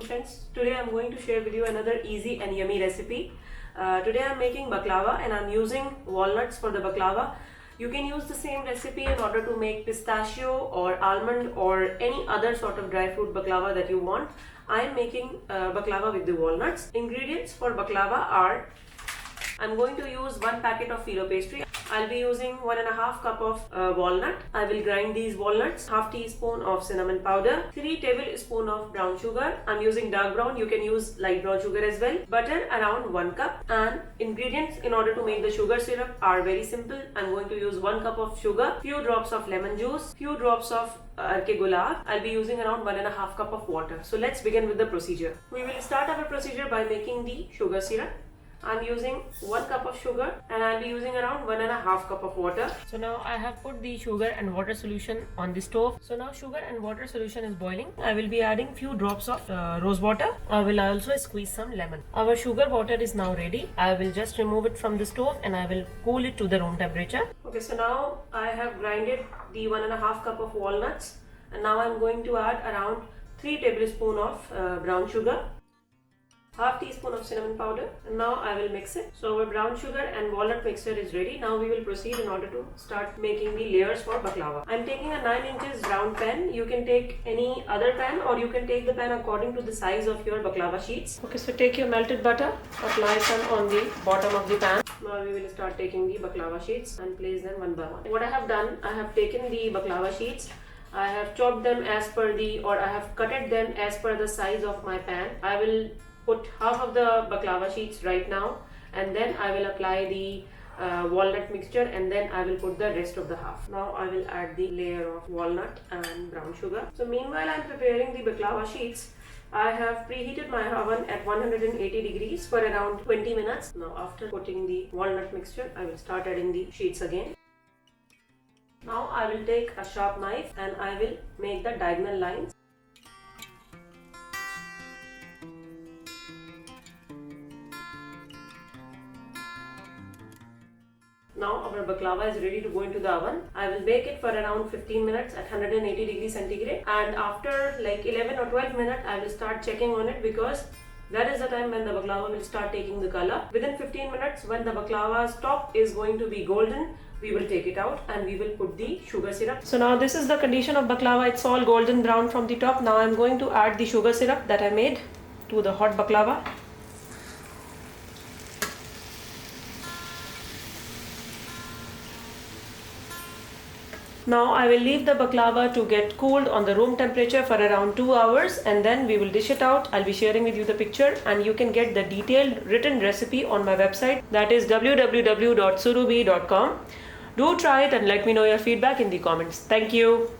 friends, today I'm going to share with you another easy and yummy recipe. Today I'm making baklava and I'm using walnuts for the baklava. You can use the same recipe in order to make pistachio or almond or any other sort of dry fruit baklava that you want. I'm making baklava with the walnuts. Ingredients for baklava are, I'm going to use 1 packet of phyllo pastry. I'll be using 1.5 cup of walnut. I will grind these walnuts, half teaspoon of cinnamon powder, 3 tablespoons of brown sugar. I'm using dark brown, you can use light brown sugar as well. Butter around 1 cup. And ingredients in order to make the sugar syrup are very simple. I'm going to use 1 cup of sugar, few drops of lemon juice, few drops of gulab. I'll be using around 1.5 cup of water. So let's begin with the procedure. We will start our procedure by making the sugar syrup. I'm using 1 cup of sugar and I'll be using around 1.5 cup of water. So now I have put the sugar and water solution on the stove. So now sugar and water solution is boiling. I will be adding few drops of rose water. I will also squeeze some lemon. Our sugar water is now ready. I will just remove it from the stove and I will cool it to the room temperature. Okay, so now I have grinded the 1.5 cup of walnuts and now I'm going to add around 3 tablespoons of brown sugar, half teaspoon of cinnamon powder, and now I will mix it. So our brown sugar and walnut mixture is ready. Now we will proceed in order to start making the layers for baklava. I'm taking a 9 inches round pan. You can take any other pan or you can take the pan according to the size of your baklava sheets. Okay, so take your melted butter, apply some on the bottom of the pan. Now we will start taking the baklava sheets and place them one by one. What I have done, I have taken the baklava sheets. I have chopped them as per I have cutted them as per the size of my pan. I will put half of the baklava sheets right now and then I will apply the walnut mixture and then I will put the rest of the half. Now I will add the layer of walnut and brown sugar. So meanwhile I am preparing the baklava sheets. I have preheated my oven at 180 degrees for around 20 minutes. Now after putting the walnut mixture, I will start adding the sheets again. Now I will take a sharp knife and I will make the diagonal lines. Now our baklava is ready to go into the oven. I will bake it for around 15 minutes at 180 degrees centigrade, and after like 11 or 12 minutes I will start checking on it because that is the time when the baklava will start taking the color. Within 15 minutes, when the baklava's top is going to be golden, we will take it out and we will put the sugar syrup. So now this is the condition of baklava. It's all golden brown from the top. Now I'm going to add the sugar syrup that I made to the hot baklava. Now I will leave the baklava to get cooled on the room temperature for around 2 hours and then we will dish it out. I'll be sharing with you the picture and you can get the detailed written recipe on my website, that is www.surubi.com. Do try it and let me know your feedback in the comments. Thank you.